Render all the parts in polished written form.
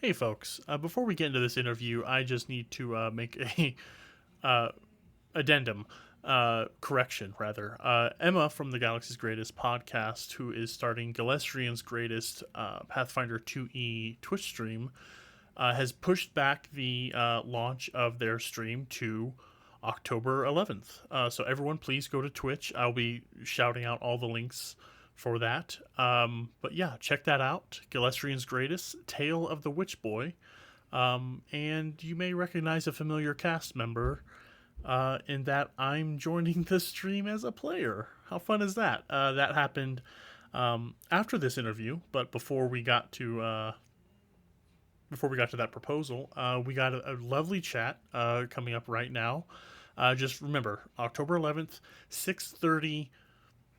Hey, folks. Before we get into this interview, I just need to make a uh, addendum, correction, rather. Emma from the Galaxy's Greatest podcast, who is starting Gilesrien's Greatest Pathfinder 2E Twitch stream, has pushed back the launch of their stream to October 11th. So everyone, please go to Twitch. I'll be shouting out all the links for that. But yeah, check that out. Gilesrien's Greatest, Tale of the Witch Boy. And you may recognize a familiar cast member in that I'm joining the stream as a player. How fun is that? That happened after this interview, but before we got to that proposal, we got a lovely chat coming up right now. Just remember, October 11th, 6:30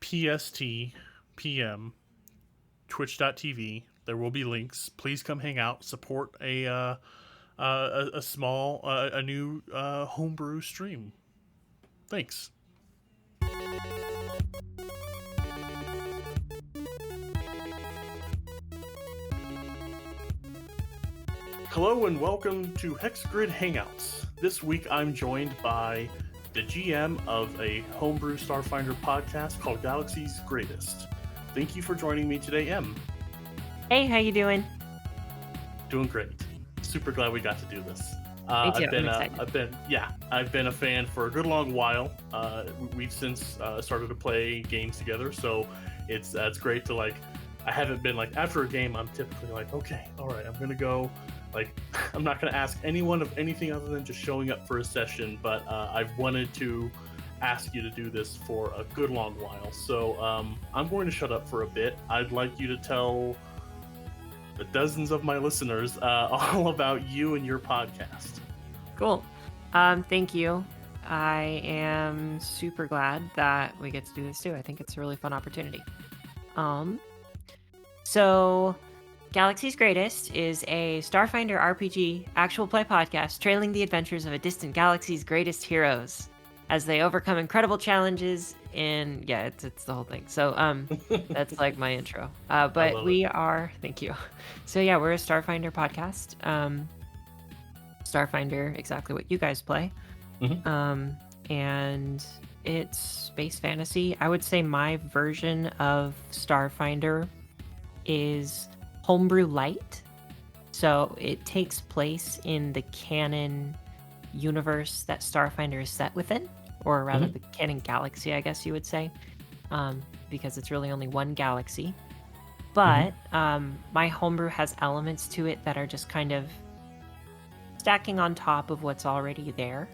PST PM, twitch.tv. There will be links. Please come hang out. Support a new homebrew stream. Thanks. Hello and welcome to Hexgrid Hangouts. This week I'm joined by the GM of a homebrew Starfinder podcast called Galaxy's Greatest. Thank you for joining me today, Em. Hey, how you doing? Doing great. Super glad we got to do this. Me too. I'm excited. I've been a fan for a good long while. We've since started to play games together, so it's great to I haven't been after a game. I'm typically okay, all right, I'm gonna go. I'm not gonna ask anyone of anything other than just showing up for a session. But I've wanted to ask you to do this for a good long while. So I'm going to shut up for a bit. I'd like you to tell the dozens of my listeners all about you and your podcast. Cool. Thank you. I am super glad that we get to do this too. I think it's a really fun opportunity. So Galaxy's Greatest is a Starfinder RPG actual play podcast trailing the adventures of a distant galaxy's greatest heroes as they overcome incredible challenges it's the whole thing. So that's my intro. But we are, thank you. So yeah, we're a Starfinder podcast. Starfinder, exactly what you guys play. Mm-hmm. And it's space fantasy. I would say my version of Starfinder is homebrew light. So it takes place in the canon universe that Starfinder is set within, or rather the canon galaxy, I guess you would say, because it's really only one galaxy. But my homebrew has elements to it that are just kind of stacking on top of what's already there.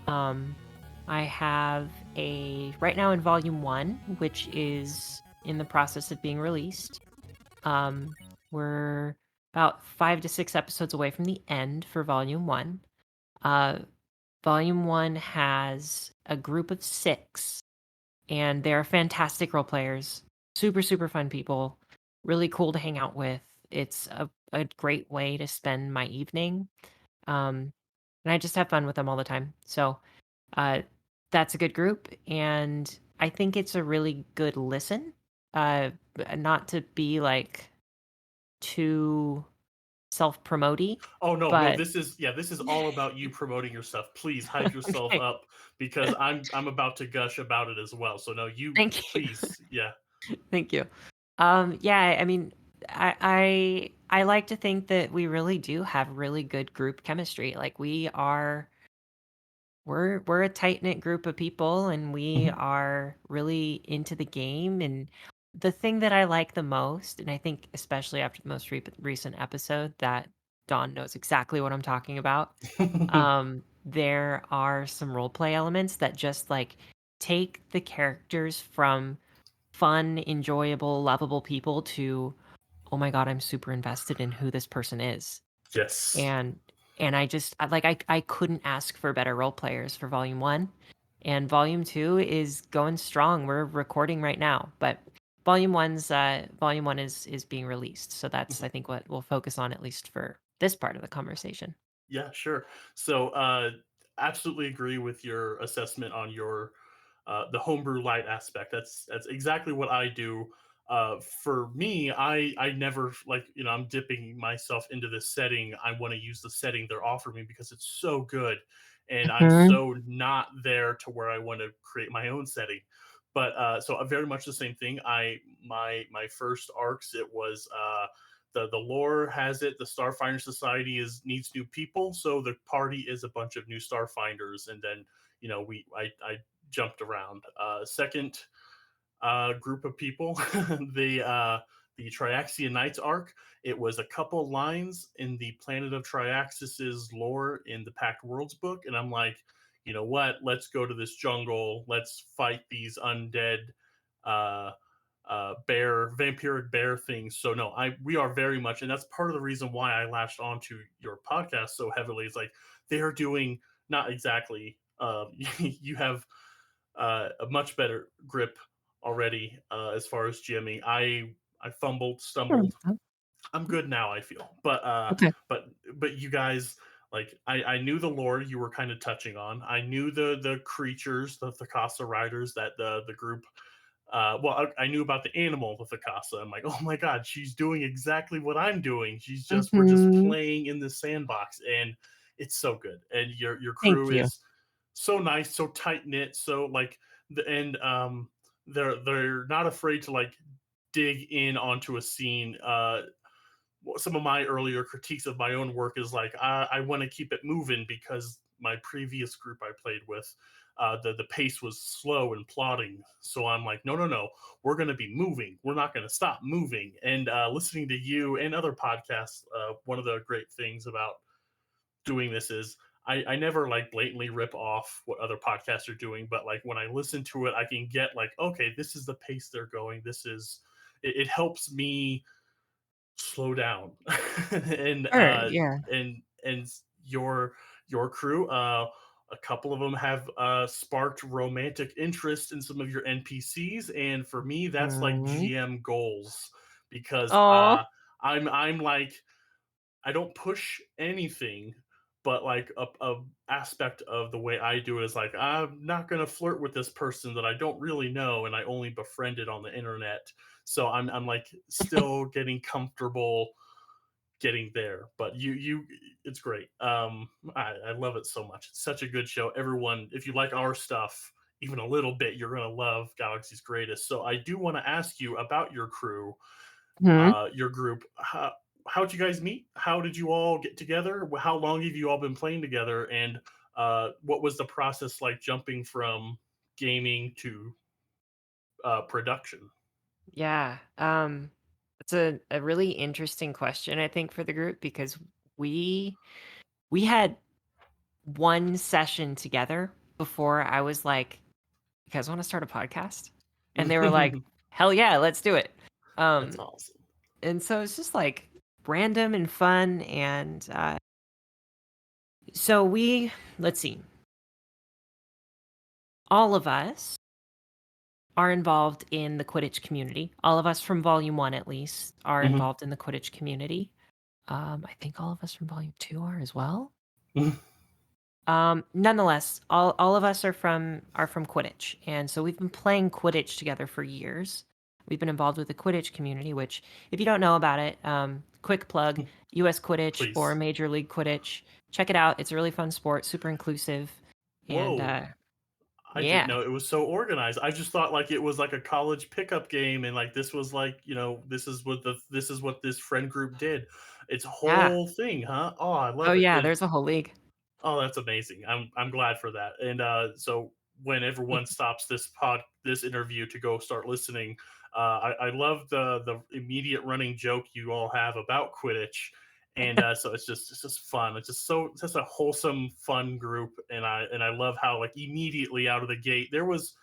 I have right now in volume 1, which is in the process of being released. We're about 5 to 6 episodes away from the end for volume 1. Volume 1 has a group of 6, and they're fantastic role players, super, super fun people, really cool to hang out with. It's a great way to spend my evening. And I just have fun with them all the time. So that's a good group, and I think it's a really good listen. Not to be too self-promoty. Oh no, but this is all about you promoting your stuff. Please hype yourself okay. up because I'm about to gush about it as well. So no, you Thank you. please, yeah. Thank you. Yeah, I mean, I like to think that we really do have really good group chemistry. We're a tight-knit group of people, and we are really into the game. And the thing that I like the most, and I think especially after the most recent episode, that Dawn knows exactly what I'm talking about. There are some role play elements that just take the characters from fun, enjoyable, lovable people to, oh my god, I'm super invested in who this person is. Yes. And I couldn't ask for better role players for volume 1. And volume 2 is going strong. We're recording right now, but volume 1 is being released. So that's I think what we'll focus on, at least for this part of the conversation. Yeah, sure. So absolutely agree with your assessment on your the homebrew light aspect. That's exactly what I do. For me, I never like, I'm dipping myself into this setting. I want to use the setting they're offering me because it's so good, and I'm Mhm. so not there to where I want to create my own setting. But so very much the same thing. My first arcs, it was the lore has it. The Starfinder Society is needs new people, so the party is a bunch of new Starfinders, and then I jumped around. Second group of people, the Triaxian Knights arc. It was a couple lines in the Planet of Triaxis's lore in the Packed Worlds book, and I'm like, you know what? Let's go to this jungle. Let's fight these undead uh, vampiric bear things. So no, I we are very much, and that's part of the reason why I latched onto your podcast so heavily. Is like they are doing not exactly. You have a much better grip already as far as GMing. I fumbled, stumbled. Mhm. I'm good now. I feel, but Okay. but you guys, like I knew the lore you were kind of touching on. I knew the creatures, the Thakasa riders that the group. Well, I knew about the animal, the Thakasa. I'm like, oh my god, she's doing exactly what I'm doing. We're just Mhm. playing in this sandbox, and it's so good. And your Thank crew you. is so nice, so tight knit, so like and they're not afraid to like dig in onto a scene. Some of my earlier critiques of my own work is like I want to keep it moving because my previous group I played with, the pace was slow and plodding. So I'm like, no, we're going to be moving. We're not going to stop moving. And listening to you and other podcasts, one of the great things about doing this is I never like blatantly rip off what other podcasts are doing, but like when I listen to it, I can get like, okay, this is the pace they're going. It helps me slow down. and Sure, yeah. and your crew, a couple of them have sparked romantic interest in some of your NPCs, and for me that's like Mhm. GM goals because Aw. I'm like I don't push anything, but like a aspect of the way I do it is like I'm not gonna flirt with this person that I don't really know and I only befriended on the internet. So I'm like still getting comfortable getting there. But it's great. I love it so much. It's such a good show. Everyone, if you like our stuff even a little bit, you're gonna love Galaxy's Greatest. So I do want to ask you about your crew, Mhm. your group. How'd you guys meet? How did you all get together? How long have you all been playing together? And what was the process like jumping from gaming to production? Yeah. It's a really interesting question, I think, for the group because we we had one session together before I was like, "You guys wanna start a podcast?" And they were like, "Hell yeah, let's do it." That's Um, awesome. and so it's just, like, random and fun, and, so we let's see, all of us are involved in the Quidditch community. All of us from Volume 1, at least, are Hmm. involved in the Quidditch community. I think all of us from Volume 2 are as well. Nonetheless, all of us are from Quidditch, and so we've been playing Quidditch together for years. We've been involved with the Quidditch community, which, if you don't know about it, quick plug: U.S. Quidditch or Please. Major League Quidditch. Check it out. It's a really fun sport, super inclusive, and Whoa. I didn't yeah, know it was so organized. I just thought like it was like a college pickup game, and like this was like this is what this friend group did. It's a yeah. whole thing, huh? Oh, I Oh love it. yeah, And there's a whole league. oh, that's amazing. I'm glad for that. And so when everyone stops this interview to go start listening, I love the immediate running joke you all have about Quidditch, and so it's just fun. It's just a wholesome, fun group, and I love how like immediately out of the gate there was,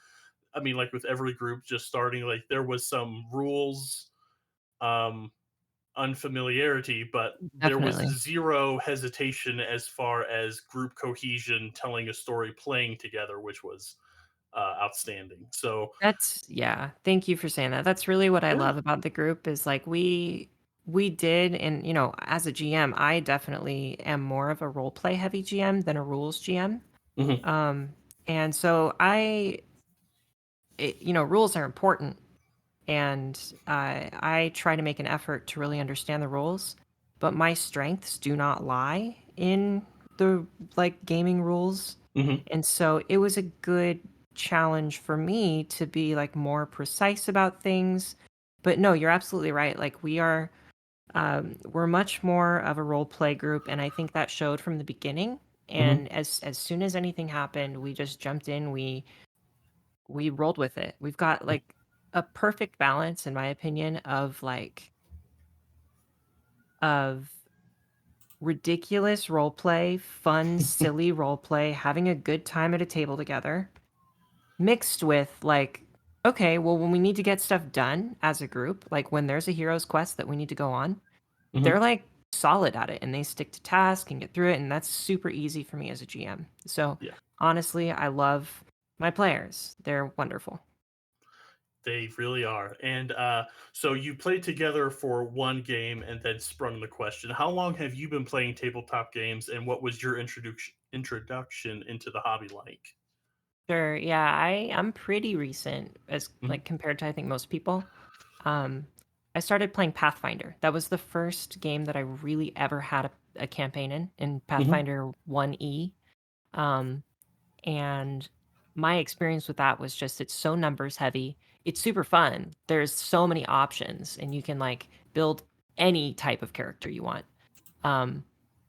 I mean, like with every group just starting, like there was some rules. Um, unfamiliarity, but there was Definitely. zero hesitation as far as group cohesion, telling a story, playing together, which was outstanding. So Yeah, thank you for saying that. That's really what I yeah. love about the group is like we did, and as a GM, I definitely am more of a role play heavy GM than a rules GM. Mhm. And so rules are important, and I try to make an effort to really understand the rules, but my strengths do not lie in the like gaming rules. Hmm. And so it was a good challenge for me to be like more precise about things. But no, you're absolutely right. Like we're much more of a role play group, and I think that showed from the beginning. Hmm. And as soon as anything happened, we just jumped in. We rolled with it. We've got like a perfect balance, in my opinion, of ridiculous role play, fun, silly role play, having a good time at a table together, mixed with like, okay, well, when we need to get stuff done as a group, like when there's a hero's quest that we need to go on, they're Hmm. like solid at it and they stick to task and get through it. And that's super easy for me as a GM. So Yeah, honestly, I love my players. They're wonderful. they really are. And so you played together for one game and then sprung the question. How long have you been playing tabletop games, and what was your introduction into the hobby like? Sure. Yeah, I'm pretty recent as Hmm. like compared to I think most people. Um, I started playing Pathfinder. That was the first game that I really ever had a campaign in Hmm. Pathfinder 1E. Um, and my experience with that was just it's so numbers heavy. It's super fun. There's so many options, and you can like build any type of character you want. Um,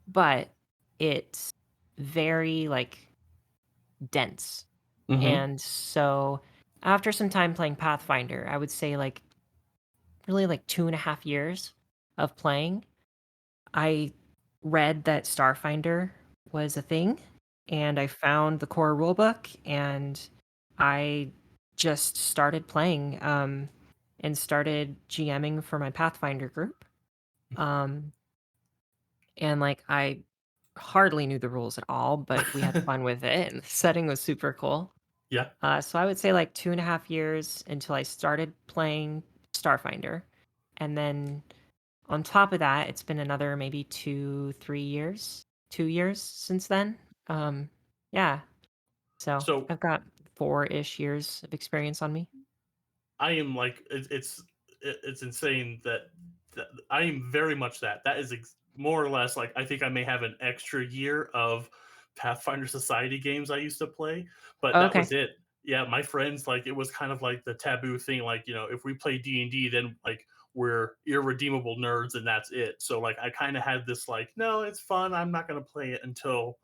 but it's very like dense. Hmm. And so after some time playing Pathfinder, I would say like really like 2.5 years of playing, I read that Starfinder was a thing, and I found the core rulebook, and I just started playing and started GMing for my Pathfinder group. Um, and like I hardly knew the rules at all, but we had fun with it, and the setting was super cool. Yeah. So I would say like 2.5 years until I started playing Starfinder. And then on top of that, it's been another maybe 2 3 years, 2 years since then. Um, yeah. So So I've got 4-ish years of experience on me. I am like it's insane that I am very much that. That is more or less like I think I may have an extra year of Pathfinder Society games I used to play, but Oh, that okay. was it. Yeah, my friends like it was kind of like the taboo thing. Like if we play D&D, then like we're irredeemable nerds and that's it. So like I kind of had this like, no, it's fun. I'm not gonna play it until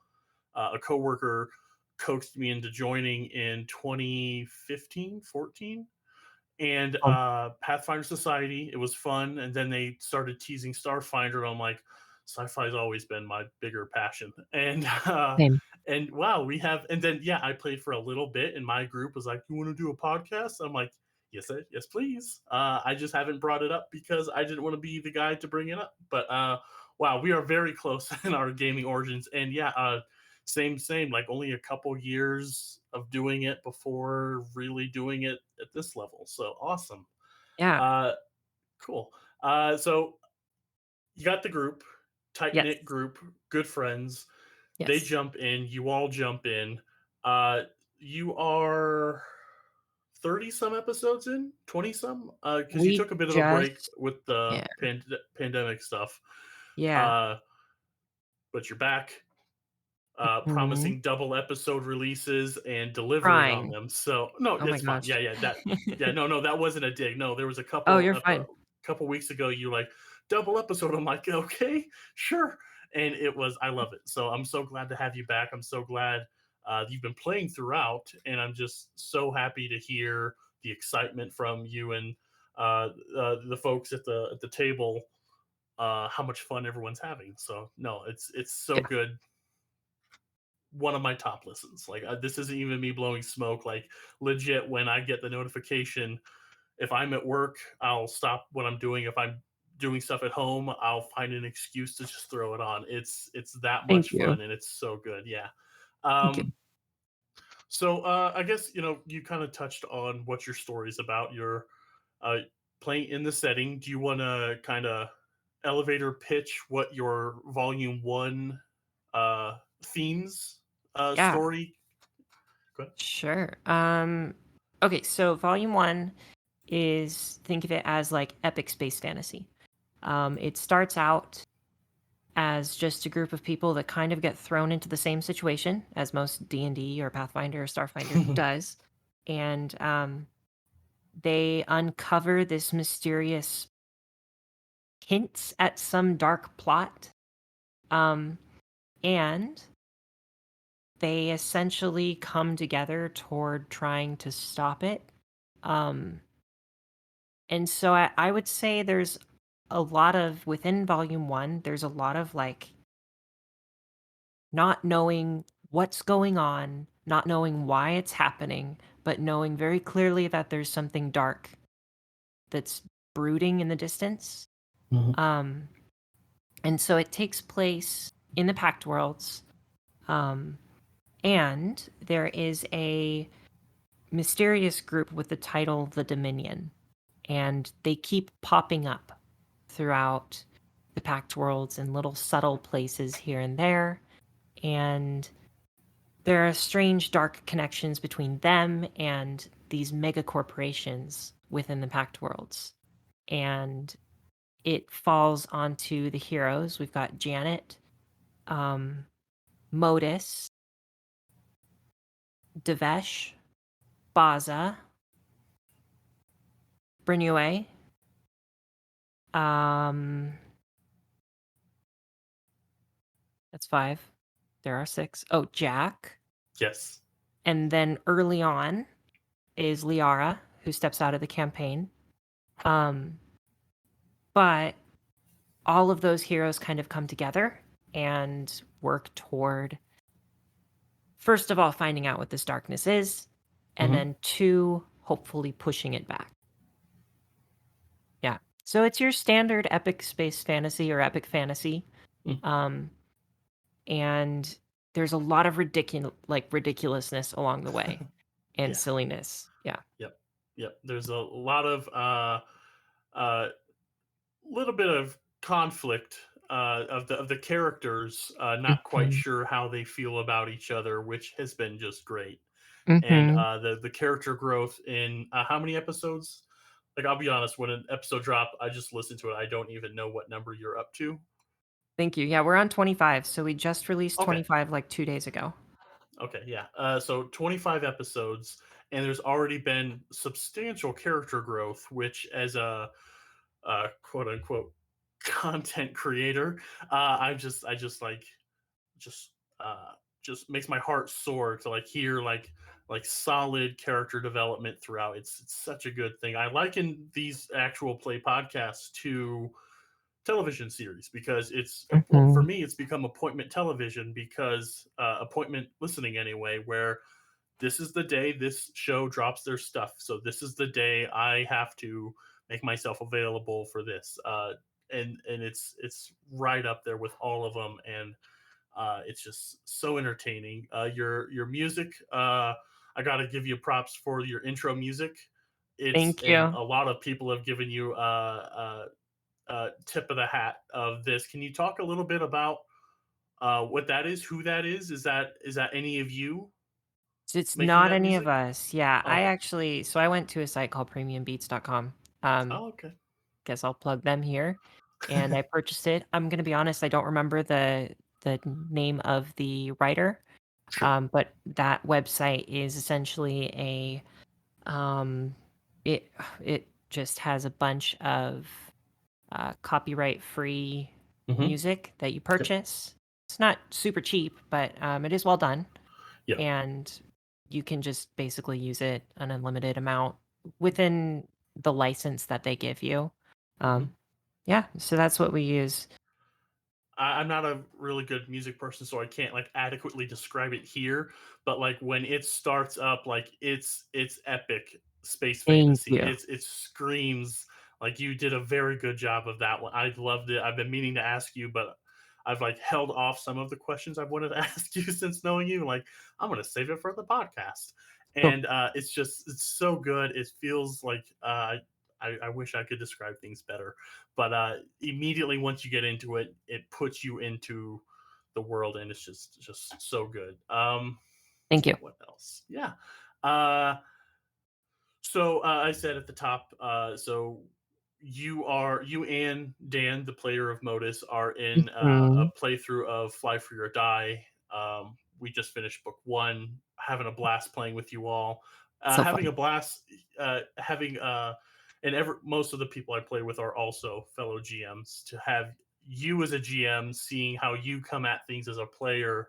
a coworker coaxed me into joining in 2015, 14, and Oh, Pathfinder Society. It was fun, and then they started teasing Starfinder. And I'm like, sci-fi's always been my bigger passion, and same. and wow, we have. And then yeah, I played for a little bit, and my group was like, "You want to do a podcast?" I'm like, "Yes, yes, please." I just haven't brought it up because I didn't want to be the guy to bring it up. But wow, we are very close in our gaming origins, and yeah, same. Like only a couple years of doing it before really doing it at this level. So awesome. Yeah. Uh, cool. So you got the group, tight Yes. knit group, good friends. They Yes. jump in. You all jump in. Uh, you are 30 some episodes in, 20 some, because you We took a bit of a break just, with the yeah. pandemic stuff. Yeah. Uh, but you're back, Mhm. promising double episode releases and delivering on Trying. them. So no, Oh my it's fine. gosh. Yeah, yeah, no, that wasn't a dig. No, there was a Oh, you're fine. couple weeks ago. You like double episode. I'm like, okay, sure. And it was, I love it. So I'm so glad to have you back. I'm so glad you've been playing throughout, and I'm just so happy to hear the excitement from you and the folks at the table. How much fun everyone's having. So no, it's so Yeah. good, one of my top listens. Like this isn't even me blowing smoke. Like legit, when I get the notification, if I'm at work, I'll stop what I'm doing. If I'm doing stuff at home, I'll find an excuse to just throw it on. It's that Thank much you. fun and it's so good. Yeah. Thank you. Um, so I guess you kind of touched on what your story is about. You're uh, playing in the setting. Do you want to kind of elevator pitch what your volume one themes Yeah. story? Go ahead. Sure. Okay, so volume 1 is, think of it as like epic space fantasy. It starts out as just a group of people that kind of get thrown into the same situation as most D&D or Pathfinder or Starfinder does. And they uncover this mysterious hints at some dark plot. And they essentially come together toward trying to stop it. And so I would say there's a lot of, within volume 1, there's a lot of like not knowing what's going on, not knowing why it's happening, but knowing very clearly that there's something dark that's brooding in the distance. Mhm. And so it takes place in the Pact Worlds. And there is a mysterious group with the title The Dominion. And they keep popping up throughout the Pact Worlds in little subtle places here and there. And there are strange dark connections between them and these mega corporations within the Pact Worlds. And it falls onto the heroes. We've got Janet, Modus, Devesh, Baza, Brinue, that's 5. There are 6. Oh, Jack. Yes. And then early on is Liara, who steps out of the campaign. But all of those heroes kind of come together and work toward, first of all, finding out what this darkness is, and then 2, hopefully pushing it back. Yeah. So it's your standard epic space fantasy or epic fantasy. And there's a lot of ridiculousness along the way and Yeah. silliness. Yeah. Yep. There's a lot of little bit of conflict of the characters, not quite Mhm. sure how they feel about each other, which has been just great. And Mhm. the character growth in how many episodes? Like, I'll be honest, when an episode drop, I just listen to it. I don't even know what number you're up to. Thank you. Yeah, we're on 25, so we just released Okay. 25 like 2 days ago. Okay, yeah. So 25 episodes, and there's already been substantial character growth, which, as a quote unquote content creator, I just like just uh just makes my heart soar to like hear like solid character development throughout. It's such a good thing. I liken these actual play podcasts to television series because it's, well, for Mhm. me it's become appointment television, because appointment listening anyway, where this is the day this show drops their stuff, so this is the day I have to make myself available for this, and it's right up there with all of them. And it's just so entertaining. Your music, I got to give you props for your intro music. It's, Thank and you. a lot of people have given you tip of the hat of this. Can you talk a little bit about what that is, who that is? Is that any of you It's making not that any of music? us. Yeah, I Okay. actually, so I went to a site called premiumbeats.com. Oh, okay. Guess I'll plug them here. And I purchased it. I'm going to be honest, I don't remember the name of the writer. Sure. But that website is essentially it it just has a bunch of copyright free Mm-hmm. music that you Yep. purchase. It's not super cheap, but it is well done, Yep. and you can just basically use it an unlimited amount within the license that they give you. Mm-hmm. Um, yeah, so that's what we use. I'm not a really good music person, so I can't like adequately describe it here. But like when it starts up, like it's epic space Thank fantasy. you. It screams. Like, you did a very good job of that one. I loved it. I've been meaning to ask you, but I've like held off some of the questions I've wanted to ask you since knowing you. Like, I'm gonna save it for the podcast. Cool. And it's so good. It feels like I wish I could describe things better, but immediately once you get into it, it puts you into the world, and it's just so good. Thank you. What else? Yeah. Uh, So I said at the top. So you and Dan, the player of Modus, are in a Mhm. playthrough of Fly for Your Die. We just finished book one, having a blast playing with you all, So having fun. a blast, having and most of the people I play with are also fellow GMs. To have you as a GM, seeing how you come at things as a player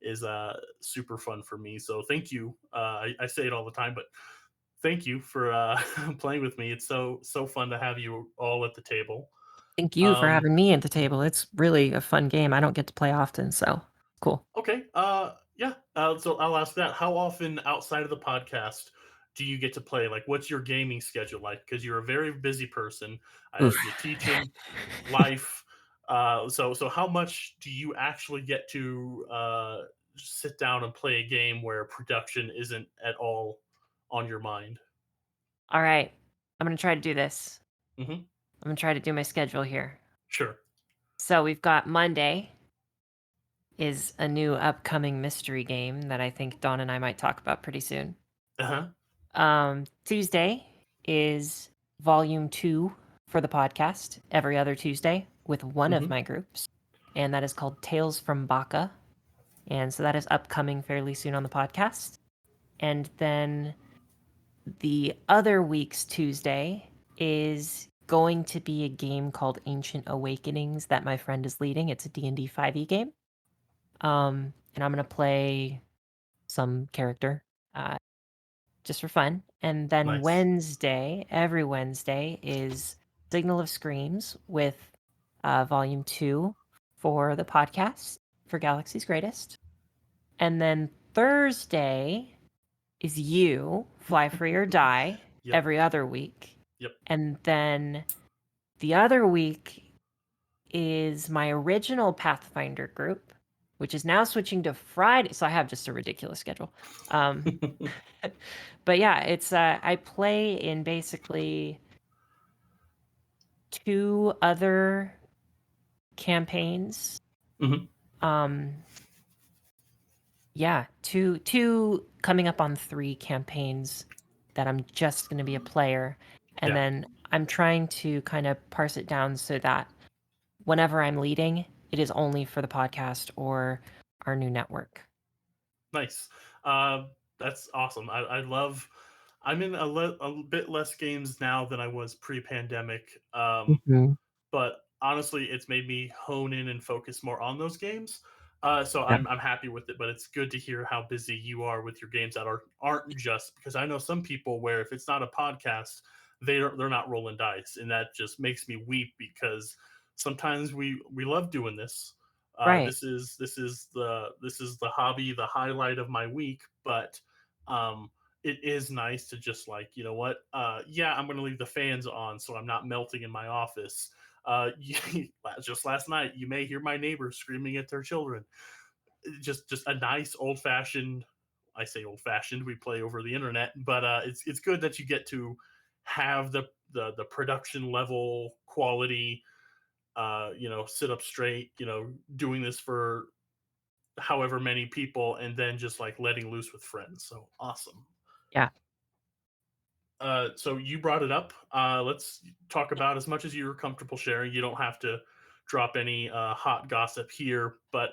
is super fun for me. So thank you. I say it all the time, but thank you for playing with me. It's so fun to have you all at the table. Thank you for Um, having me at the table. It's really a fun game. I don't get to play often, so cool. okay, yeah. So I'll ask that. How often outside of the podcast do you get to play? Like, what's your gaming schedule like? Because you're a very busy person. Oof. You're teaching, life. So how much do you actually get to sit down and play a game where production isn't at all on your mind? All right. I'm going to try to do this. Hmm. I'm going to try to do my schedule here. Sure. So we've got Monday is a new upcoming mystery game that I think Dawn and I might talk about pretty soon. Uh huh. Tuesday is volume 2 for the podcast every other Tuesday with one of Hmm. my groups, and that is called Tales from Baka. And so that is upcoming fairly soon on the podcast. And then the other week's Tuesday is going to be a game called Ancient Awakenings that my friend is leading. It's a D&D 5e game. And I'm going to play some character just for fun. And then Nice. Wednesday, every Wednesday, is Signal of Screams with Volume 2 for the podcast for Galaxy's Greatest. And then Thursday is You, Fly Free or Die, Yep. every other week. Yep. And then the other week is my original Pathfinder group, which is now switching to Friday. So I have just a ridiculous schedule. Um, but yeah, it's I play in basically 2 other campaigns. Hmm. Um, yeah, two coming up on 3 campaigns that I'm just going to be a player, and Yeah. then I'm trying to kind of parse it down so that whenever I'm leading, it is only for the podcast or our new network. Nice. Uh, that's awesome. I love. I'm in a bit less games now than I was pre-pandemic. Mhm. But honestly, it's made me hone in and focus more on those games. So Yeah. I'm happy with it. But it's good to hear how busy you are with your games that aren't just because I know some people where if it's not a podcast, they're not rolling dice, and that just makes me weep because sometimes we love doing this. Right. This is the hobby, the highlight of my week. But um, it is nice to just like, you know what, yeah, I'm going to leave the fans on so I'm not melting in my office. Just last night, you may hear my neighbors screaming at their children. Just a nice old fashioned. I say old fashioned. We play over the internet, but it's good that you get to have the production level quality. Sit up straight. Doing this for however many people, and then just like letting loose with friends. So awesome. Yeah. So you brought it up. Let's talk about as much as you're comfortable sharing. You don't have to drop any hot gossip here, but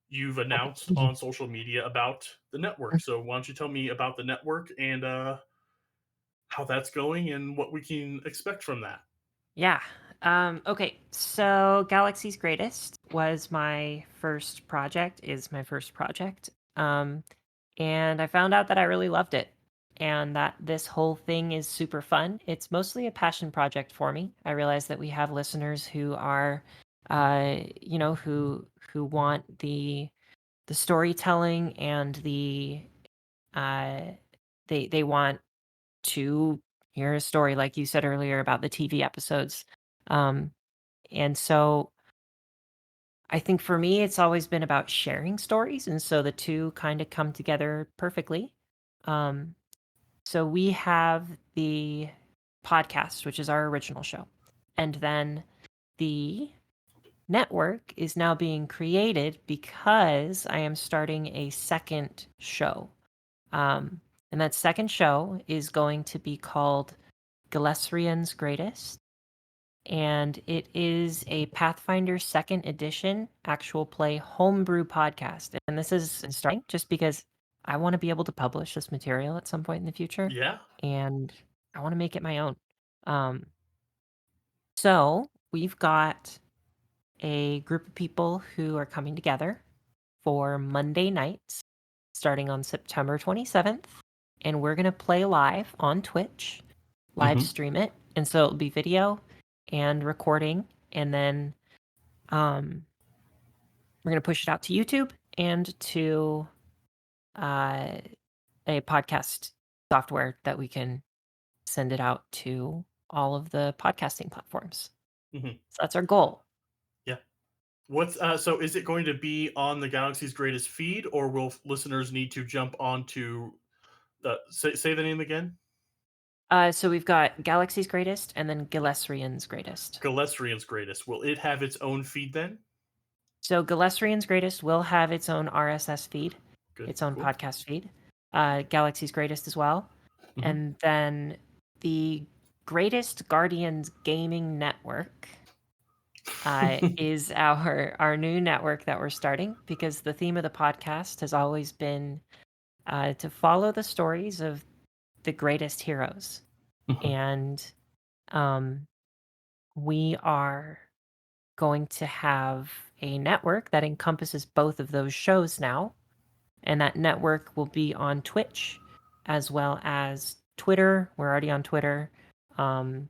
you've announced on social media about the network. So why don't you tell me about the network and how that's going and what we can expect from that? Yeah. Okay. So Galaxy's Greatest was my first project, is my first project. And I found out that I really loved it and that this whole thing is super fun. It's mostly a passion project for me. I realize that we have listeners who are, who want the storytelling and uh, they want to hear a story, like you said earlier about the TV episodes. Um, and so I think for me, it's always been about sharing stories. And so the two kind of come together perfectly. Um, so we have the podcast, which is our original show. And then the network is now being created because I am starting a second show. Um, And that second show is going to be called Gilesrien's Greatest. And it is a Pathfinder second edition actual play homebrew podcast. And this is starting just because I want to be able to publish this material at some point in the future. Yeah. And I want to make it my own. So we've got a group of people who are coming together for Monday nights starting on September 27th. And we're going to play live on Twitch, live stream it. And so it'll be video and recording. And then we're going to push it out to YouTube and to a podcast software that we can send it out to all of the podcasting platforms. Mm-hmm. So that's our goal. Yeah. What's so is it going to be on the Galaxy's Greatest feed, or will listeners need to jump onto the say the name again? So we've got Galaxy's Greatest and then Gilesrien's Greatest. Gilesrien's Greatest. Will it have its own feed then? So Gilesrien's Greatest will have its own RSS feed, Good. its own Cool. podcast feed. Galaxy's Greatest as well. Mhm. And then the Greatest Guardians Gaming Network is our new network that we're starting, because the theme of the podcast has always been to follow the stories of the greatest heroes. And we are going to have a network that encompasses both of those shows now. And that network will be on Twitch as well as Twitter. We're already on Twitter. And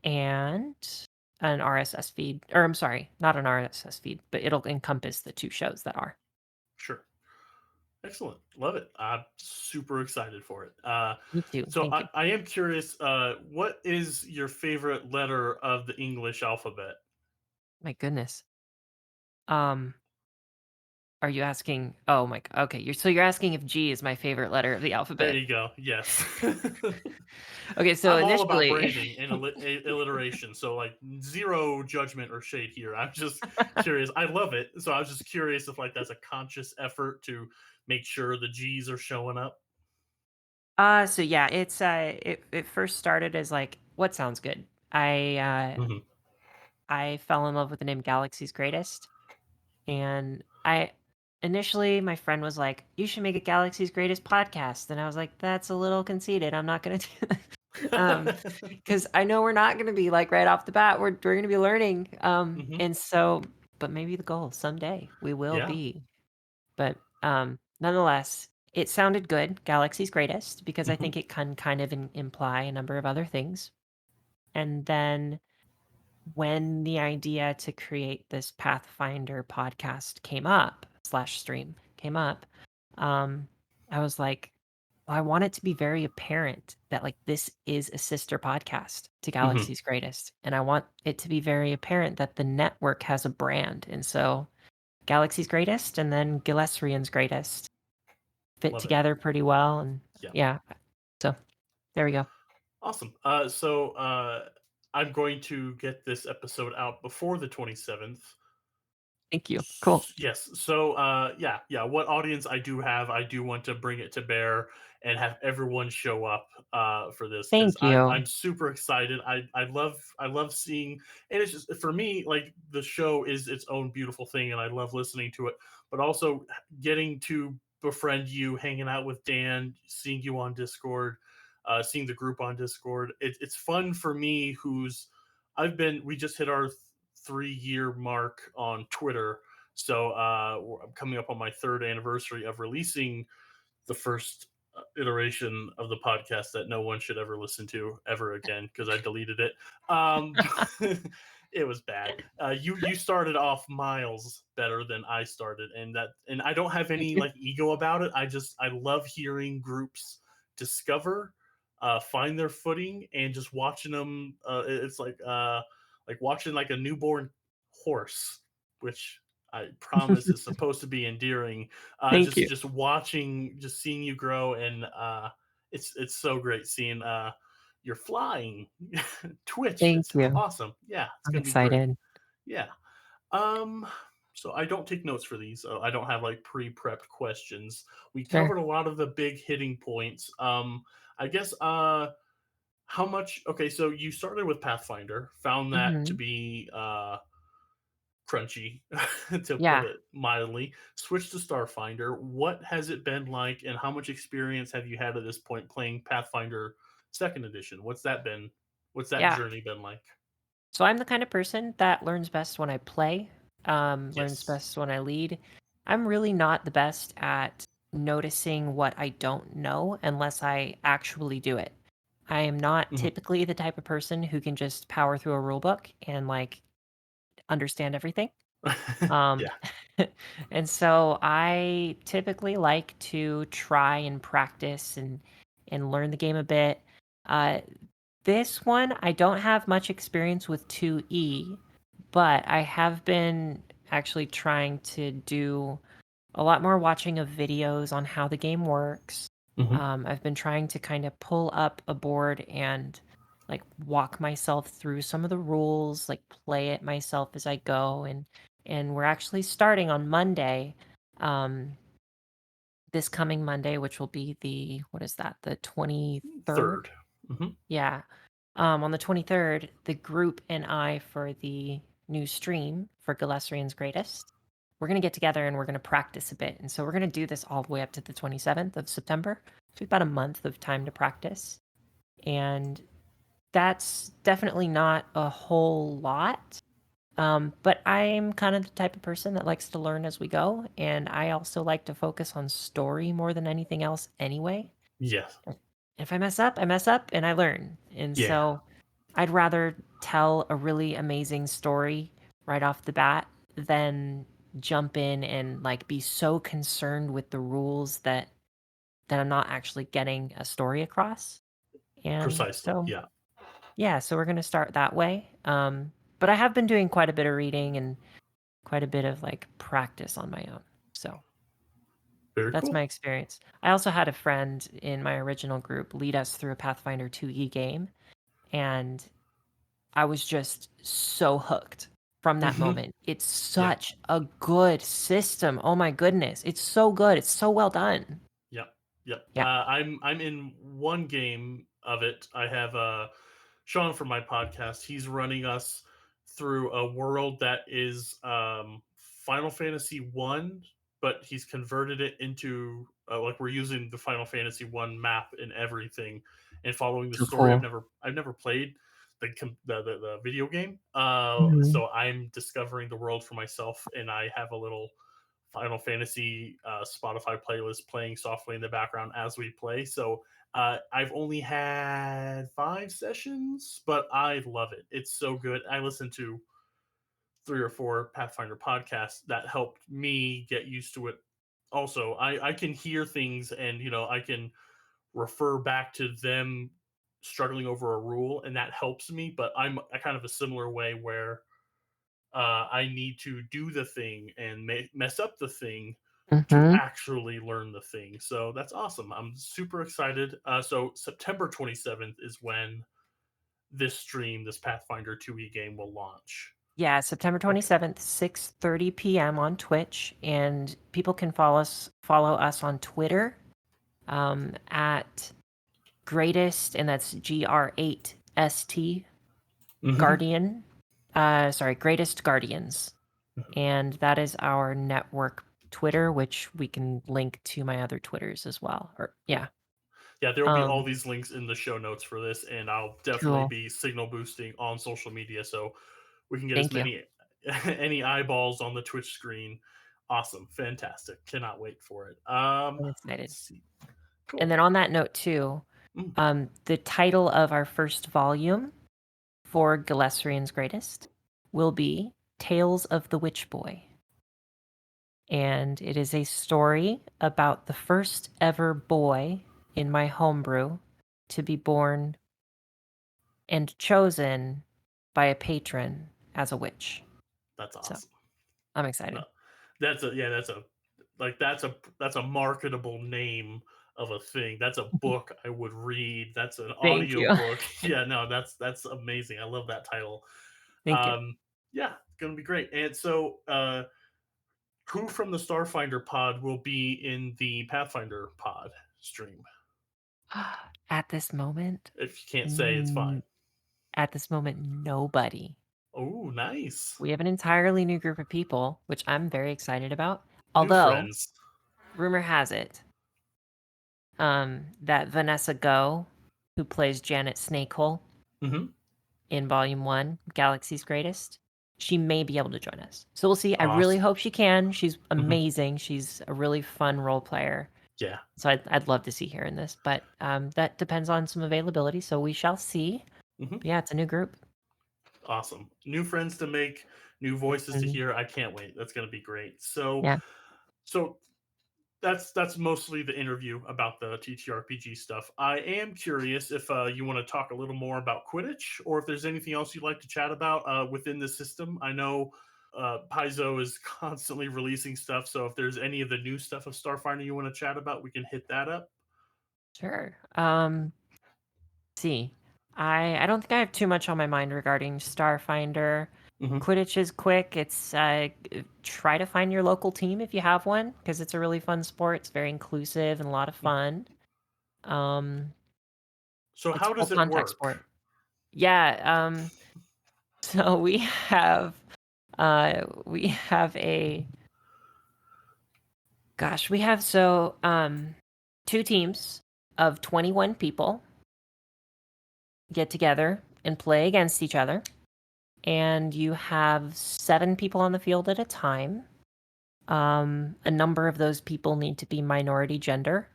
an RSS feed. Or I'm sorry, not an RSS feed, but it'll encompass the two shows that are. Sure. Excellent. Love it. I'm super excited for it. Me too. So Thank you. I am curious, what is your favorite letter of the English alphabet? My goodness. Are you asking? Oh my. Okay. You're asking if G is my favorite letter of the There alphabet. you go. Yes. Okay. So I'm all about initially, branding and alliteration. So like zero judgment or shade here. I'm just curious. I love it. So I was just curious if like that's a conscious effort to make sure the G's are showing up. so yeah, it's it first started as like, what sounds good. Mhm. I fell in love with the name Galaxy's Greatest, and I initially my friend was like, "You should make a Galaxy's Greatest podcast," and I was like, "That's a little conceited. I'm not gonna do that." Because I know we're not gonna be like right off the bat. We're gonna be learning. Mhm. And so, but maybe the goal someday we will Yeah. be. But nonetheless, it sounded good, Galaxy's Greatest, because I Mhm. think it can kind of imply a number of other things. And then when the idea to create this Pathfinder podcast came up, slash stream came up, I was like, well, I want it to be very apparent that like this is a sister podcast to Mhm. Galaxy's Greatest. And I want it to be very apparent that the network has a brand. And so Galaxy's Greatest and then Gilesrien's Greatest fit Love it. together pretty well. And Yeah. yeah, so there we go. Awesome. I'm going to get this episode out before the 27th. Thank you. Cool. Yes. So, yeah. What audience I do have, I do want to bring it to bear and have everyone show up for this because Thank I'm you. super excited. I love seeing, and it's just for me like the show is its own beautiful thing, and I love listening to it. But also getting to befriend you, hanging out with Dan, seeing you on Discord, seeing the group on Discord. It's fun for me. We just hit our 3-year mark on Twitter. So I'm coming up on my third anniversary of releasing the first iteration of the podcast that no one should ever listen to ever again because I deleted it. Um, it was bad. You started off miles better than I started, and I don't have Thank any you. like ego about it. I love hearing groups discover, find their footing, and just watching them. It's like watching like a newborn horse, which I promise is supposed to be endearing. Thank Just you. just watching, just seeing you grow, and it's so great seeing you're flying. Twitch, Thank it's you. awesome. Yeah, it's I'm gonna be great. excited. Yeah. Um. So I don't take notes for these. I don't have like pre-prepped questions. We Sure. covered a lot of the big hitting points. I guess how much okay, so you started with Pathfinder, found that to Hmm. be crunchy, to put Yeah. it mildly. Switched to Starfinder. What has it been like, and how much experience have you had at this point playing Pathfinder Second Edition? What's that been? What's that Yeah. journey been like? So I'm the kind of person that learns best when I play, learns Yes. best when I lead. I'm really not the best at noticing what I don't know unless I actually do it. I am not Mhm. typically the type of person who can just power through a rule book and like understand everything. Um, Yeah. and so I typically like to try and practice and learn the game a bit. Uh, this one, I don't have much experience with 2E, but I have been actually trying to do a lot more watching of videos on how the game works. Mhm. I've been trying to kind of pull up a board and like walk myself through some of the rules, like play it myself as I go, and we're actually starting on Monday, um, this coming Monday, which will be the what is that, the 23rd? Third. Mhm. Yeah. On the 23rd, the group and I for the new stream for Gilesrien's Greatest, we're going to get together and we're going to practice a bit. And so we're going to do this all the way up to the 27th of September. So we've about a month of time to practice. And that's definitely not a whole lot. But I'm kind of the type of person that likes to learn as we go. And I also like to focus on story more than anything else anyway. Yes. If I mess up, I mess up and I learn. And Yeah. so I'd rather tell a really amazing story right off the bat than jump in and like be so concerned with the rules that I'm not actually getting a story across. And Precisely. so Yeah. yeah, so we're going to start that way. But I have been doing quite a bit of reading and quite a bit of like practice on my own. So Very that's my cool. experience. I also had a friend in my original group lead us through a Pathfinder 2E game, and I was just so hooked from that Mhm. moment. It's Yeah. such a good system. Oh my goodness. It's so good. It's so well done. Yep. Yep. Yeah. I'm in one game of it. I have Sean from my podcast. He's running us through a world that is Final Fantasy One, but he's converted it into like we're using the Final Fantasy One map and everything, and following the So story. cool. I've never played the video game, Mhm. so I'm discovering the world for myself, and I have a little Final Fantasy Spotify playlist playing softly in the background as we play. So I've only had 5 sessions, but I love it. It's so good. I listen to 3 or 4 Pathfinder podcasts that helped me get used to it. Also, I can hear things, and I can refer back to them struggling over a rule, and that helps me. But I'm a kind of a similar way where I need to do the thing and mess up the thing to Mhm. actually learn the thing. So that's awesome. I'm super excited. So September 27th is when this stream, this Pathfinder 2E game will launch. Yeah, September Okay. 27th, 6:30 p.m. on Twitch, and people can follow us on Twitter at greatest, and that's GR8ST Hmm. Guardian. Sorry, Greatest Guardians. And that is our network Twitter, which we can link to my other Twitters as well. Or yeah. Cool. Yeah, there will be all Um, these links in the show notes for this, and I'll definitely cool. be signal boosting on social media so we can get as Thank you. many any eyeballs on the Twitch screen. Awesome, fantastic! Cannot wait for it. I'm excited. Let's see. And Cool. then on that note too, Mm, the title of our first volume for Gilesrien's Greatest will be Tales of the Witch Boy. And it is a story about the first ever boy in my homebrew to be born and chosen by a patron as a witch. that's So awesome. I'm No, excited. that's a marketable name of a thing. That's a book I would read. That's an Thank audio you. book. Yeah, no, that's amazing. I love that title. Thank you. Um, yeah, it's gonna be great. And so Who from the Starfinder pod will be in the Pathfinder pod stream? At this moment, If you can't say, it's fine. n- at this moment, nobody. Oh, nice. We have an entirely new group of people, which I'm very excited about. New Although, friends. rumor has it, that Vanessa Go, who plays Janet Snakehole Mm-hmm. in Volume 1, Galaxy's Greatest, she may be able to join us. So we'll see. I really Awesome. hope she can. She's Mm-hmm. amazing. She's a really fun role player. Yeah. So I'd love to see her in this, but that depends on some availability. So we shall see. Mm-hmm. But yeah, it's a new group. Awesome. New friends to make, new voices to Mhm. hear. I can't wait. That's going to be great. So, Yeah. so that's mostly the interview about the TTRPG stuff. I am curious if you want to talk a little more about Quidditch, or if there's anything else you'd like to chat about within the system. I know Paizo is constantly releasing stuff, so if there's any of the new stuff of Starfinder you want to chat about, we can hit that up. Sure. See, I don't think I have too much on my mind regarding Starfinder. Mm-hmm. Quidditch is quick. It's try to find your local team if you have one, because it's a really fun sport. It's very inclusive and a lot of fun. Um, So it's how a full does it contact work? sport. Yeah. So we have a gosh, we have two teams of 21 people get together and play against each other. And you have 7 people on the field at a time. A number of those people need to be minority gender.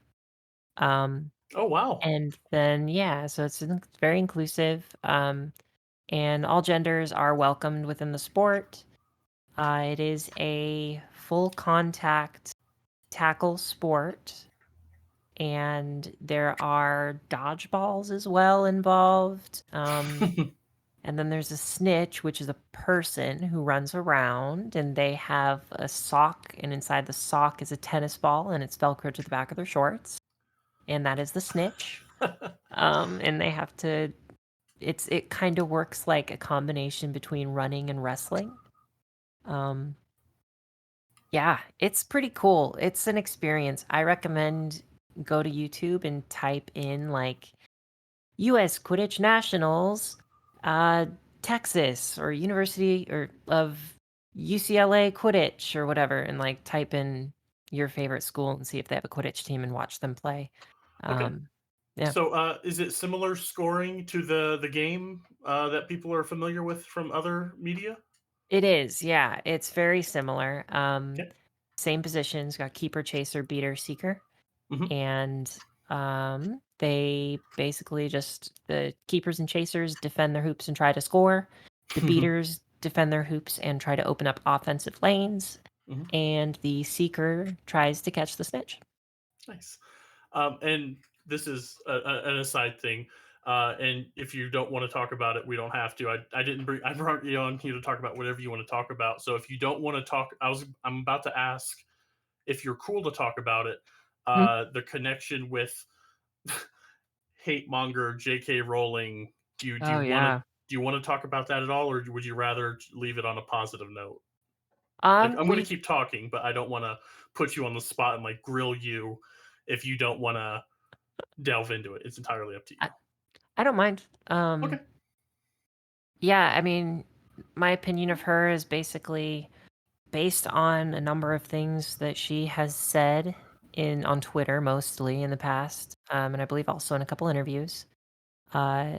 Um, Oh wow. and then, yeah, so it's very inclusive. And all genders are welcomed within the sport. It is a full contact tackle sport. And there are dodgeballs as well involved. And then there's a snitch, which is a person who runs around, and they have a sock, and inside the sock is a tennis ball, and it's velcroed to the back of their shorts, and that is the snitch. And they have to. It kind of works like a combination between running and wrestling. Um, yeah, it's pretty cool. It's an experience. I recommend go to YouTube and type in like U.S. Quidditch Nationals, uh, Texas or University or of UCLA Quidditch or whatever, and like type in your favorite school and see if they have a Quidditch team and watch them play. Okay. Um, yeah, So is it similar scoring to the game that people are familiar with from other media? it is. Yeah, it's very similar. Okay. Same positions, got keeper, chaser, beater, seeker, Mm-hmm. and they basically just the keepers and chasers defend their hoops and try to score. The beaters defend their hoops and try to open up offensive lanes, Mm-hmm. and the seeker tries to catch the snitch. Nice. And this is an aside thing. And if you don't want to talk about it, we don't have to. I didn't bring. I brought you on here to talk about whatever you want to talk about. So if you don't want to talk, I'm about to ask if you're cool to talk about it. Mhm. The connection with hate monger J.K. Rowling. Do Oh you want to yeah. talk about that at all, or would you rather leave it on a positive note? Like I'm going to We keep talking, but I don't want to put you on the spot and like grill you if you don't want to delve into it. It's entirely up to you. I, I don't mind. Okay. Yeah, I mean, my opinion of her is basically based on a number of things that she has said in on Twitter mostly in the past, and I believe also in a couple interviews. Uh,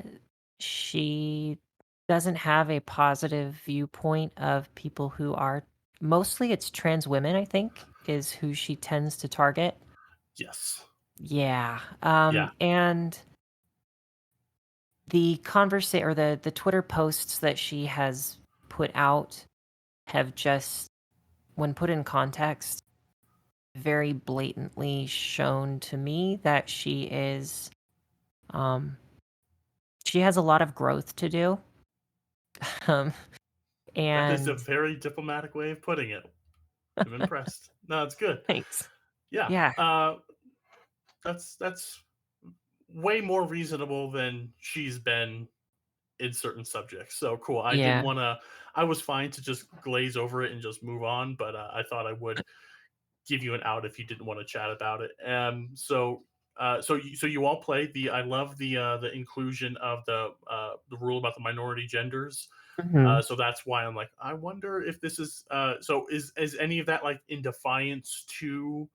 she doesn't have a positive viewpoint of people who are mostly it's trans women, I think, is who she tends to target. Yes. Yeah. Yeah. And the conversation or the Twitter posts that she has put out have just, when put in context, very blatantly shown to me that um she has a lot of growth to do. Um, That is a and very diplomatic way of putting it. I'm impressed. No, it's good. thanks. Yeah. Yeah. That's way more reasonable than she's been in certain subjects. So cool. I didn't Yeah. want to. I was fine to just glaze over it and just move on, but I thought I would give you an out if you didn't want to chat about it. So you all play the. I love the inclusion of the rule about the minority genders. Mhm. So that's why I'm like, I wonder if this is. So is any of that like in defiance to?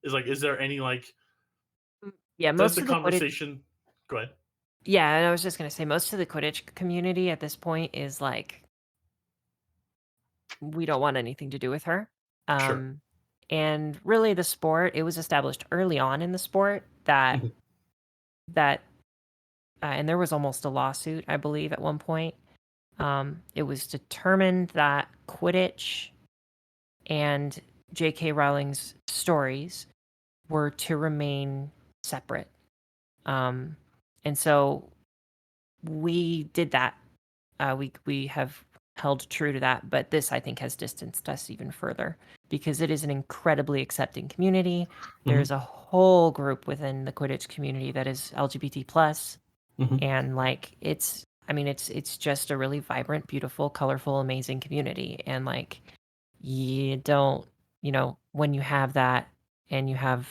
Is there any like Yeah, does most the of the Quidditch. conversation? Go ahead. Yeah, and I was just gonna say most of the Quidditch community at this point is like, we don't want anything to do with her. Sure. Um, and really, the sport, it was established early on in the sport that Mhm. that, and there was almost a lawsuit, I believe, at one point. It was determined that Quidditch and J.K. Rowling's stories were to remain separate. Um, and so we did that. We have held true to that, but this I think has distanced us even further because it is an incredibly accepting community. Mhm. There's a whole group within the Quidditch community that is LGBT plus, Mhm. and like it's just a really vibrant, beautiful, colorful, amazing community. And like you don't, when you have that and you have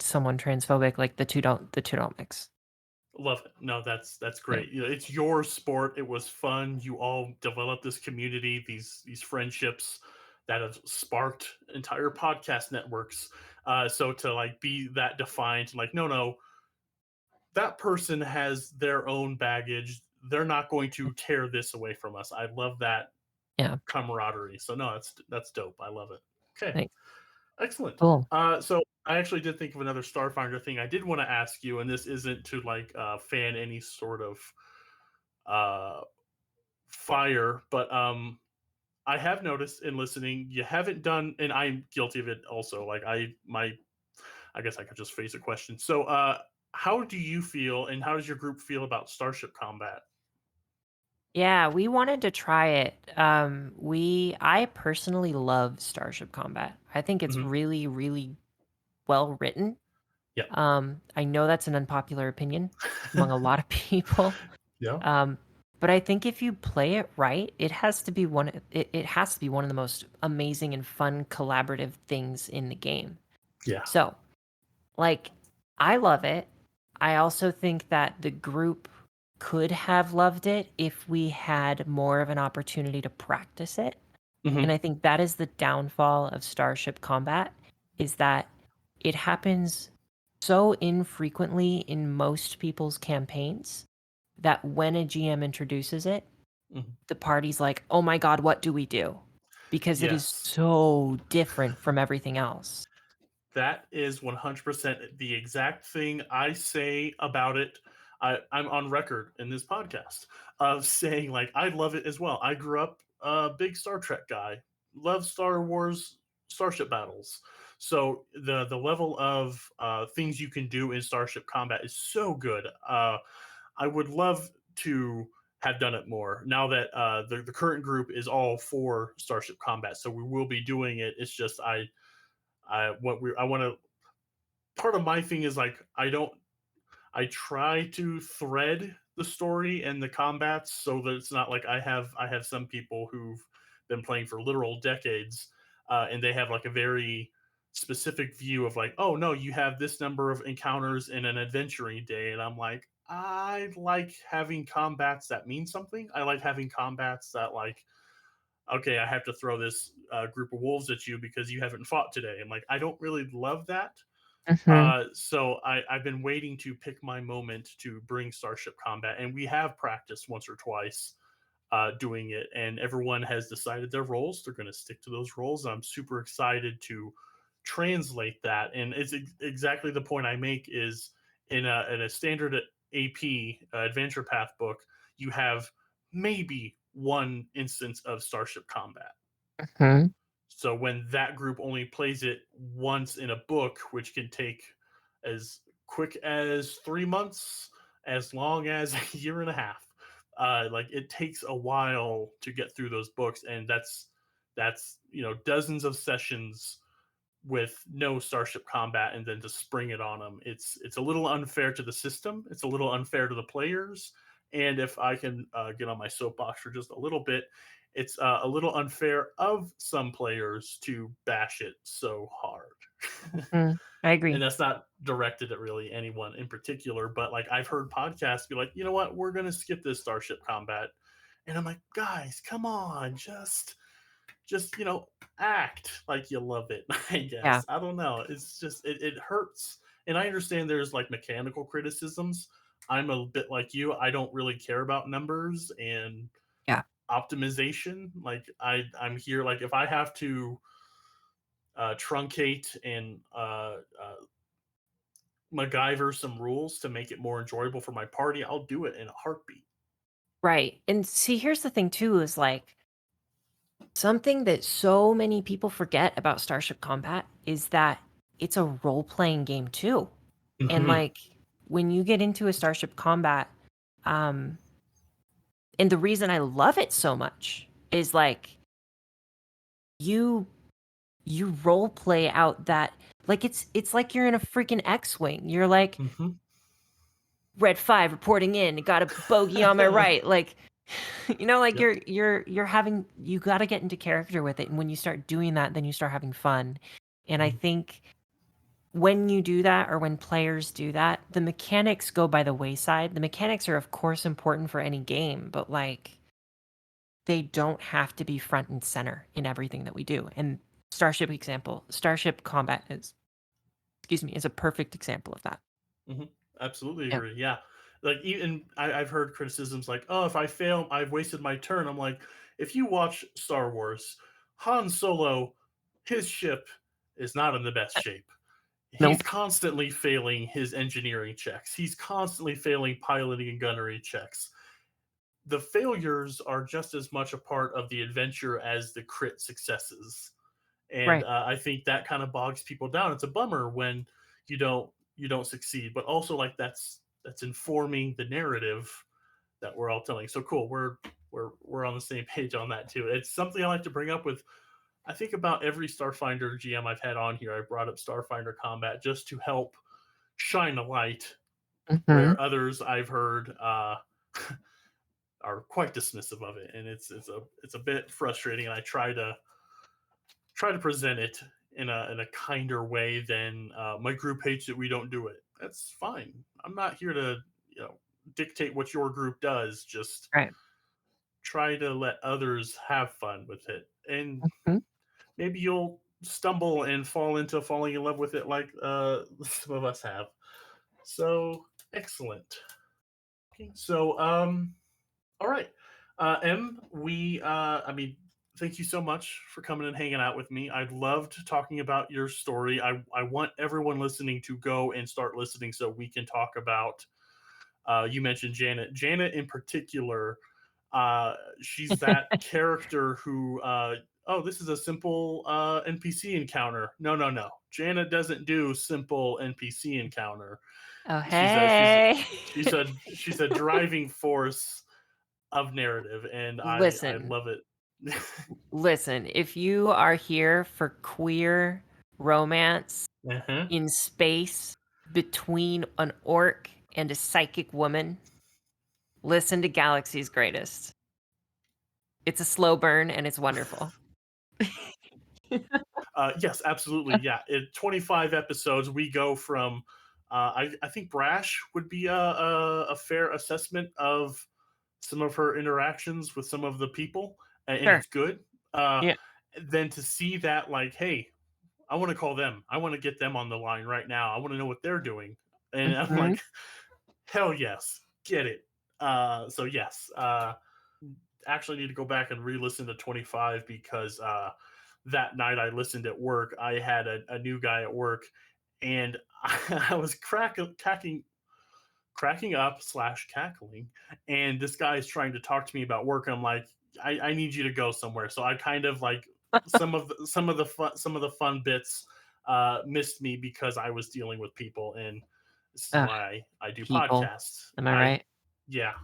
someone transphobic, like the two don't mix. Love it. No, that's Yeah. great. You know, it's your sport. It was fun. You all developed this community, these friendships that have sparked entire podcast networks. So to like be that defined, like no, that person has their own baggage. They're not going to tear this away from us. I love that Yeah. camaraderie. So no, that's dope. I love it. Okay, Thanks. excellent. Cool. So I actually did think of another Starfinder thing I did want to ask you, and this isn't to like fan any sort of uh, fire, but I have noticed in listening you haven't done, and I'm guilty of it also. Like I guess I could just face a question. So how do you feel, and how does your group feel about Starship Combat? Yeah, we wanted to try it. I personally love Starship Combat. I think it's Hmm. really, really well written. Yeah. I know that's an unpopular opinion among a lot of people. Yeah. Um, but I think if you play it right, it has to be one of the most amazing and fun collaborative things in the game. Yeah. So, like, I love it. I also think that the group could have loved it if we had more of an opportunity to practice it. And Hmm. I think that is the downfall of Starship Combat is that it happens so infrequently in most people's campaigns that when a GM introduces it, Hmm. the party's like, "Oh my god, what do we do?" Because it is Yes. so different from everything else. That is 100% the exact thing I say about it. I'm on record in this podcast of saying, like, I love it as well. I grew up a big Star Trek guy, love Star Wars starship battles. So the level of things you can do in Starship Combat is so good. I would love to have done it more. Now that the current group is all for Starship Combat, so we will be doing it. It's just I want to. Part of my thing is like I try to thread the story and the combats so that it's not like I have some people who've been playing for literal decades, and they have like a very specific view of like, oh no, you have this number of encounters in an adventuring day, and I'm like, I like having combats that mean something. I like having combats that like, okay, I have to throw this group of wolves at you because you haven't fought today. I'm like, I don't really love that. Mhm. I've been waiting to pick my moment to bring Starship Combat, and we have practiced once or twice doing it, and everyone has decided their roles. They're going to stick to those roles. I'm super excited to translate that, and it's exactly the point I make is in a standard AP Adventure Path book, you have maybe one instance of Starship Combat. Mhm. So when that group only plays it once in a book, which can take as quick as 3 months, as long as a year and a half, like it takes a while to get through those books, and that's dozens of sessions with no Starship Combat, and then to spring it on them. It's a little unfair to the system. It's a little unfair to the players, And if I can get on my soapbox for just a little bit, it's a little unfair of some players to bash it so hard. I And agree. that's not directed at really anyone in particular, but like I've heard podcasts be like, you know what, we're gonna skip this starship combat, and I'm like, guys, come on, just act like you love it. I Yeah. guess I don't know. It's just it hurts, and I understand there's like mechanical criticisms. I'm a bit like you. I don't really care about numbers and Yeah. optimization. Like I'm here. Like if I have to truncate and MacGyver some rules to make it more enjoyable for my party, I'll do it in a heartbeat. Right. And see, here's the thing too is like something that so many people forget about Starship Combat is that it's a role-playing game too. And Mm-hmm. like when you get into a Starship Combat, um and the reason I love it so much is like you you role play out that like it's like you're in a freaking X-wing. You're like Mm-hmm. Red 5 reporting in, got a bogey on my right. Like like Yep. you're having you got to get into character with it, and when you start doing that, then you start having fun. And I Mm-hmm. think when you do that or when players do that, the mechanics go by the wayside. The mechanics are of course important for any game, but like they don't have to be front and center in everything that we do. And Starship Combat is a perfect example of that. Mm-hmm. Absolutely Yeah. agree. Yeah. Like even I've heard criticisms like, "Oh, if I fail, I've wasted my turn." I'm like, if you watch Star Wars, Han Solo, his ship is not in the best shape. He's Nope. constantly failing his engineering checks. He's constantly failing piloting and gunnery checks. The failures are just as much a part of the adventure as the crit successes. And Right. I think that kind of bogs people down. It's a bummer when you don't succeed, but also like that's informing the narrative that we're all telling. So cool, we're on the same page on that too. It's something I like to bring up with. I think about every Starfinder GM I've had on here. I brought up Starfinder combat just to help shine a light Hmm. where others I've heard are quite dismissive of it, and it's a bit frustrating. And I try to present it in a kinder way than my group hates it, we don't do it. That's fine. I'm not here to dictate what your group does. Just Right. try to let others have fun with it, and Mhm. maybe you'll stumble and fall into falling in love with it like some of us have. So excellent. Okay, so all right. I mean, thank you so much for coming and hanging out with me. I loved talking about your story. I want everyone listening to go and start listening so we can talk about, you mentioned Janet. Janet in particular, she's that character who, oh, this is a simple NPC encounter. No, no, no. Janet doesn't do simple NPC encounter. Oh, She's a she's hey. she's a she's a driving force of narrative, and I Listen, love it. listen, if you are here for queer romance Uh-huh. in space between an orc and a psychic woman, listen to Galaxy's Greatest. It's a slow burn and it's wonderful. Yes, absolutely. Yeah, in 25 episodes, we go from. I think Brash would be a fair assessment of some of her interactions with some of the people, and Sure. it's good. Uh, Yeah. then to see that, like, hey, I want to call them. I want to get them on the line right now. I want to know what they're doing, and I'm Mhm. like, hell yes, get it. So yes, actually need to go back and re-listen to 25 because that night I listened at work. I had a new guy at work, and I was cracking up slash cackling, and this guy is trying to talk to me about work. I'm like, I need you to go somewhere. So I kind of like some of the fun bits missed me because I was dealing with people, and this is Ugh, why I do people. podcasts. Am I right? Yeah,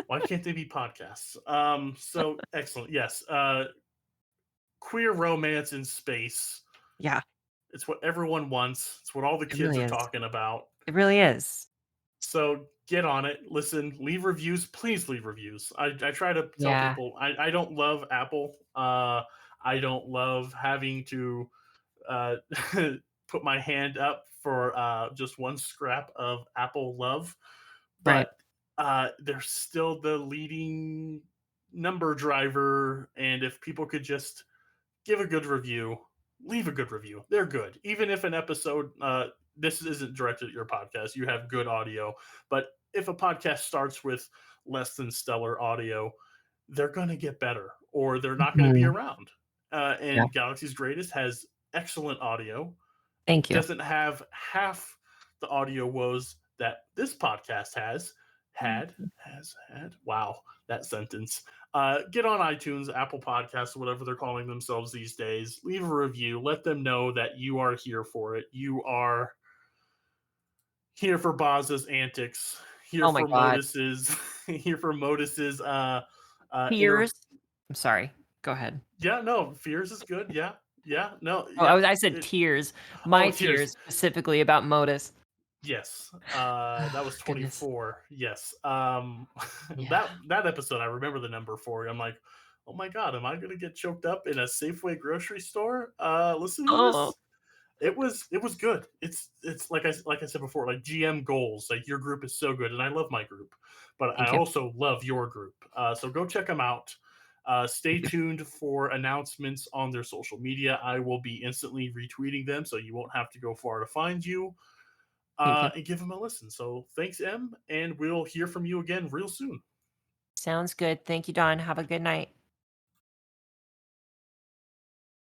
why can't they be podcasts? So excellent. Yes. Queer romance in space. Yeah, It's what everyone wants. It's what all the it kids really are is. talking about. It really is. So get on it, listen, leave reviews. Please leave reviews. I try to tell Yeah. people I don't love Apple. I don't love having to uh, put my hand up for just one scrap of Apple love, Right. but they're still the leading number driver. And if people could just give a good review, leave a good review. They're good. Even if an episode, this isn't directed at your podcast, you have good audio. But if a podcast starts with less than stellar audio, they're going to get better or they're not going to be Mhm. around. Yeah. And Galaxy's Greatest has excellent audio, Thank you. doesn't have half the audio woes that this podcast has had. Wow, that sentence. Get on iTunes, Apple Podcasts, whatever they're calling themselves these days. Leave a review. Let them know that you are here for it. You are here for Boz's antics. Here Oh my for god. Modus's. Here for Modus's. Tears. I'm sorry. Go ahead. Yeah, no, fears is good. Yeah, yeah, no, Oh, yeah. I said It, tears. oh, My tears. tears specifically about Modus. Yes, that was Goodness. 24. Yes, Yeah. that episode I remember the number for. I'm like, oh my god, am I gonna get choked up in a Safeway grocery store? Listen to Oh, this. It was good. It's like I said before, like GM goals. Like your group is so good, and I love my group, but I thank you. also love your group. So go check them out. Stay Thank you. tuned for announcements on their social media. I will be instantly retweeting them, so you won't have to go far to find you. Thank you. And give them a listen. So thanks, Em, and we'll hear from you again real soon. Sounds good. Thank you, Don. Have a good night.